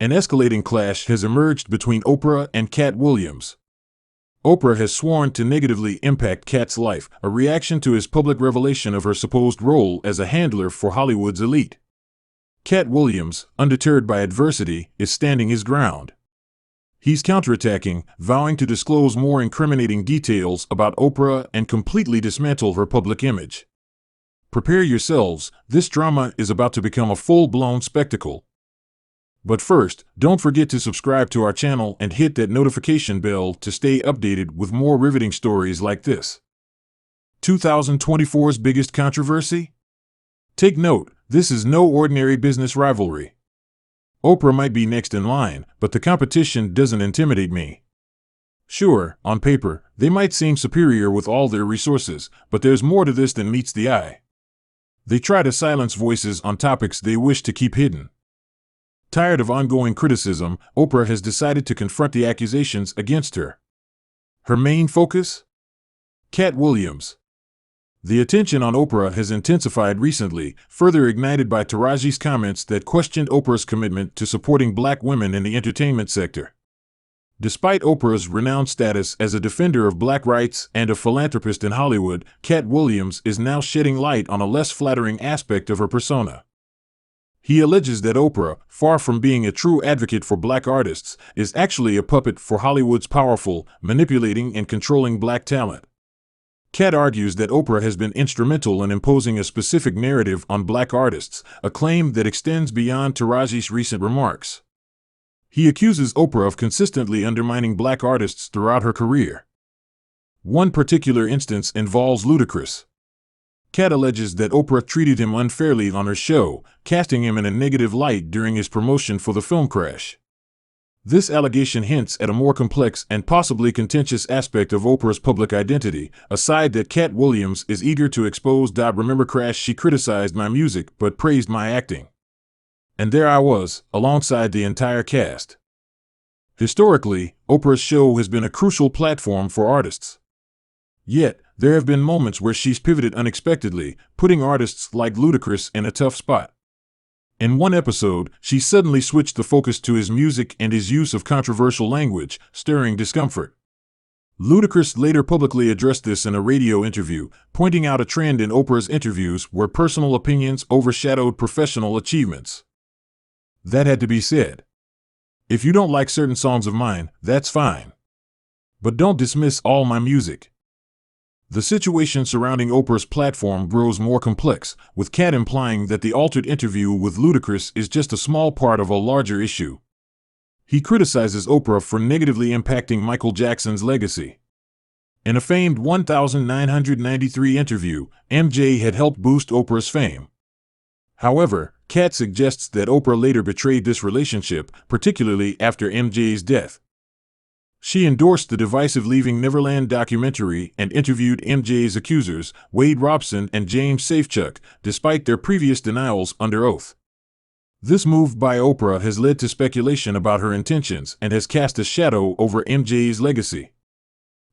An escalating clash has emerged between Oprah and Katt Williams. Oprah has sworn to negatively impact Katt's life, a reaction to his public revelation of her supposed role as a handler for Hollywood's elite. Katt Williams, undeterred by adversity, is standing his ground. He's counterattacking, vowing to disclose more incriminating details about Oprah and completely dismantle her public image. Prepare yourselves, this drama is about to become a full-blown spectacle. But first, don't forget to subscribe to our channel and hit that notification bell to stay updated with more riveting stories like this. 2024's biggest controversy? Take note, this is no ordinary business rivalry. Oprah might be next in line, but the competition doesn't intimidate me. Sure, on paper, they might seem superior with all their resources, but there's more to this than meets the eye. They try to silence voices on topics they wish to keep hidden. Tired of ongoing criticism, Oprah has decided to confront the accusations against her. Her main focus? Katt Williams. The attention on Oprah has intensified recently, further ignited by Taraji's comments that questioned Oprah's commitment to supporting black women in the entertainment sector. Despite Oprah's renowned status as a defender of black rights and a philanthropist in Hollywood, Katt Williams is now shedding light on a less flattering aspect of her persona. He alleges that Oprah, far from being a true advocate for black artists, is actually a puppet for Hollywood's powerful, manipulating and controlling black talent. Katt argues that Oprah has been instrumental in imposing a specific narrative on black artists, a claim that extends beyond Taraji's recent remarks. He accuses Oprah of consistently undermining black artists throughout her career. One particular instance involves Ludacris. Katt alleges that Oprah treated him unfairly on her show, casting him in a negative light during his promotion for the film Crash. This allegation hints at a more complex and possibly contentious aspect of Oprah's public identity, a side that Katt Williams is eager to expose. Remember Crash? She criticized my music but praised my acting. And there I was, alongside the entire cast. Historically, Oprah's show has been a crucial platform for artists. Yet, there have been moments where she's pivoted unexpectedly, putting artists like Ludacris in a tough spot. In one episode, she suddenly switched the focus to his music and his use of controversial language, stirring discomfort. Ludacris later publicly addressed this in a radio interview, pointing out a trend in Oprah's interviews where personal opinions overshadowed professional achievements. That had to be said. If you don't like certain songs of mine, that's fine. But don't dismiss all my music. The situation surrounding Oprah's platform grows more complex, with Katt implying that the altered interview with Ludacris is just a small part of a larger issue. He criticizes Oprah for negatively impacting Michael Jackson's legacy. In a famed 1993 interview, MJ had helped boost Oprah's fame. However, Katt suggests that Oprah later betrayed this relationship, particularly after MJ's death. She endorsed the divisive Leaving Neverland documentary and interviewed MJ's accusers, Wade Robson and James Safechuck, despite their previous denials under oath. This move by Oprah has led to speculation about her intentions and has cast a shadow over MJ's legacy.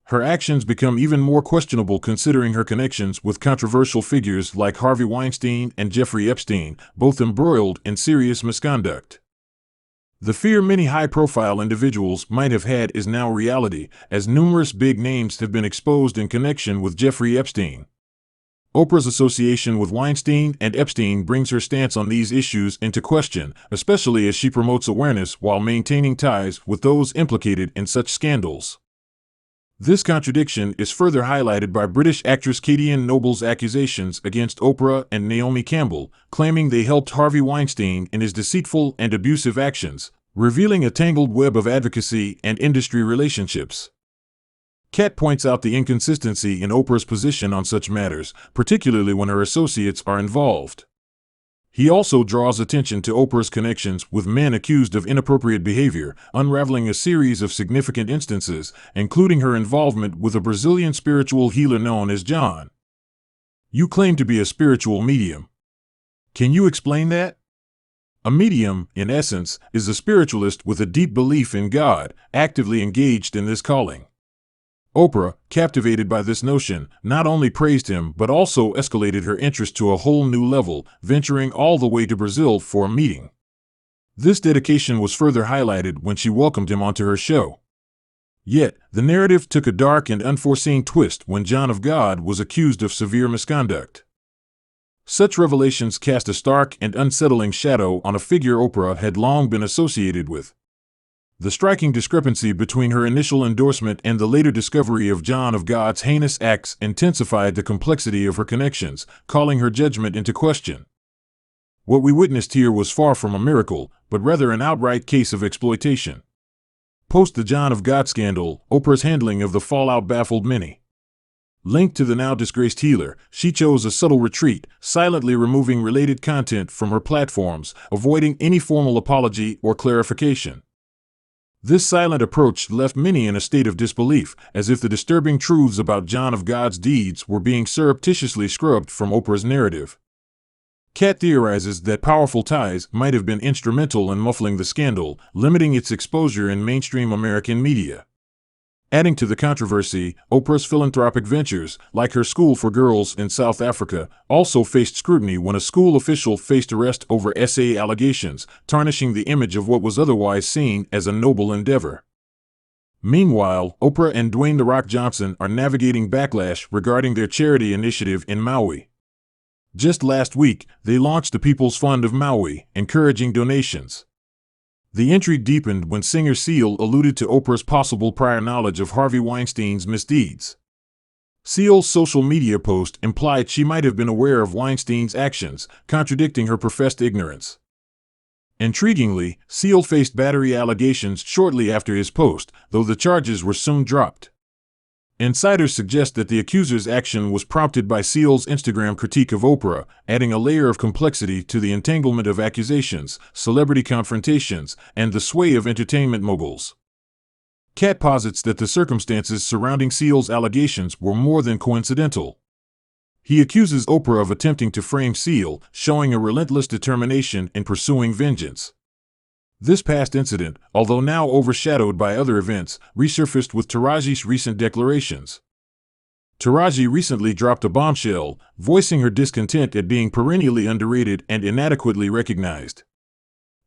Her actions become even more questionable considering her connections with controversial figures like Harvey Weinstein and Jeffrey Epstein, both embroiled in serious misconduct. The fear many high-profile individuals might have had is now reality, as numerous big names have been exposed in connection with Jeffrey Epstein. Oprah's association with Weinstein and Epstein brings her stance on these issues into question, especially as she promotes awareness while maintaining ties with those implicated in such scandals. This contradiction is further highlighted by British actress Katie Noble's accusations against Oprah and Naomi Campbell, claiming they helped Harvey Weinstein in his deceitful and abusive actions, revealing a tangled web of advocacy and industry relationships. Katt points out the inconsistency in Oprah's position on such matters, particularly when her associates are involved. He also draws attention to Oprah's connections with men accused of inappropriate behavior, unraveling a series of significant instances, including her involvement with a Brazilian spiritual healer known as John. You claim to be a spiritual medium. Can you explain that? A medium, in essence, is a spiritualist with a deep belief in God, actively engaged in this calling. Oprah, captivated by this notion, not only praised him but also escalated her interest to a whole new level, venturing all the way to Brazil for a meeting. This dedication was further highlighted when she welcomed him onto her show. Yet, the narrative took a dark and unforeseen twist when John of God was accused of severe misconduct. Such revelations cast a stark and unsettling shadow on a figure Oprah had long been associated with. The striking discrepancy between her initial endorsement and the later discovery of John of God's heinous acts intensified the complexity of her connections, calling her judgment into question. What we witnessed here was far from a miracle, but rather an outright case of exploitation. Post the John of God scandal, Oprah's handling of the fallout baffled many. Linked to the now disgraced healer, she chose a subtle retreat, silently removing related content from her platforms, avoiding any formal apology or clarification. This silent approach left many in a state of disbelief, as if the disturbing truths about John of God's deeds were being surreptitiously scrubbed from Oprah's narrative. Katt theorizes that powerful ties might have been instrumental in muffling the scandal, limiting its exposure in mainstream American media. Adding to the controversy, Oprah's philanthropic ventures, like her school for girls in South Africa, also faced scrutiny when a school official faced arrest over SA allegations, tarnishing the image of what was otherwise seen as a noble endeavor. Meanwhile, Oprah and Dwayne "The Rock" Johnson are navigating backlash regarding their charity initiative in Maui. Just last week, they launched the People's Fund of Maui, encouraging donations. The intrigue deepened when singer Seal alluded to Oprah's possible prior knowledge of Harvey Weinstein's misdeeds. Seal's social media post implied she might have been aware of Weinstein's actions, contradicting her professed ignorance. Intriguingly, Seal faced battery allegations shortly after his post, though the charges were soon dropped. Insiders suggest that the accuser's action was prompted by Seal's Instagram critique of Oprah, adding a layer of complexity to the entanglement of accusations, celebrity confrontations, and the sway of entertainment moguls. Katt posits that the circumstances surrounding Seal's allegations were more than coincidental. He accuses Oprah of attempting to frame Seal, showing a relentless determination in pursuing vengeance. This past incident, although now overshadowed by other events, resurfaced with Taraji's recent declarations. Taraji recently dropped a bombshell, voicing her discontent at being perennially underrated and inadequately recognized.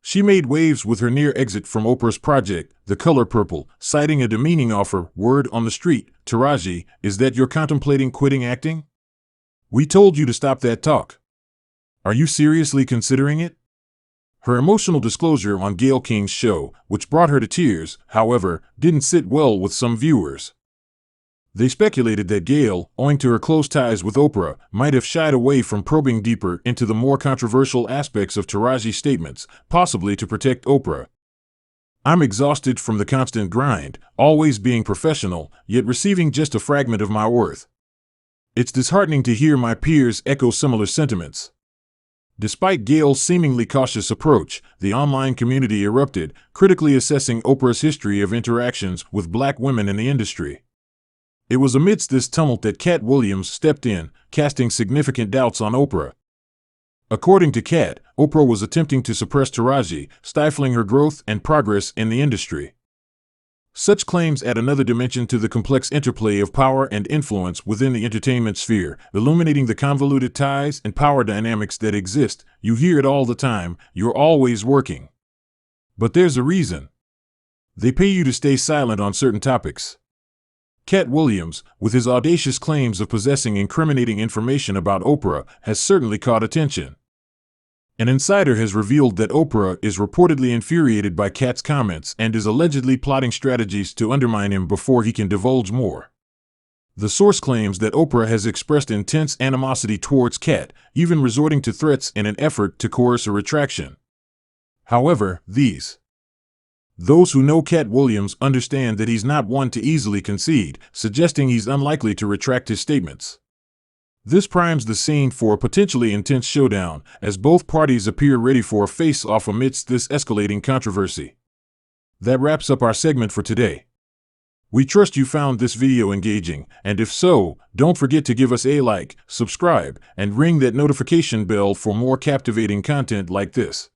She made waves with her near exit from Oprah's project, The Color Purple, citing a demeaning offer. Word on the street, Taraji, is that you're contemplating quitting acting? We told you to stop that talk. Are you seriously considering it? Her emotional disclosure on Gayle King's show, which brought her to tears, however, didn't sit well with some viewers. They speculated that Gayle, owing to her close ties with Oprah, might have shied away from probing deeper into the more controversial aspects of Taraji's statements, possibly to protect Oprah. I'm exhausted from the constant grind, always being professional, yet receiving just a fragment of my worth. It's disheartening to hear my peers echo similar sentiments. Despite Gayle's seemingly cautious approach, the online community erupted, critically assessing Oprah's history of interactions with black women in the industry. It was amidst this tumult that Katt Williams stepped in, casting significant doubts on Oprah. According to Katt, Oprah was attempting to suppress Taraji, stifling her growth and progress in the industry. Such claims add another dimension to the complex interplay of power and influence within the entertainment sphere, illuminating the convoluted ties and power dynamics that exist. You hear it all the time, you're always working. But there's a reason. They pay you to stay silent on certain topics. Katt Williams, with his audacious claims of possessing incriminating information about Oprah, has certainly caught attention. An insider has revealed that Oprah is reportedly infuriated by Katt's comments and is allegedly plotting strategies to undermine him before he can divulge more. The source claims that Oprah has expressed intense animosity towards Katt, even resorting to threats in an effort to coerce a retraction. However, those who know Katt Williams understand that he's not one to easily concede, suggesting he's unlikely to retract his statements. This primes the scene for a potentially intense showdown, as both parties appear ready for a face-off amidst this escalating controversy. That wraps up our segment for today. We trust you found this video engaging, and if so, don't forget to give us a like, subscribe, and ring that notification bell for more captivating content like this.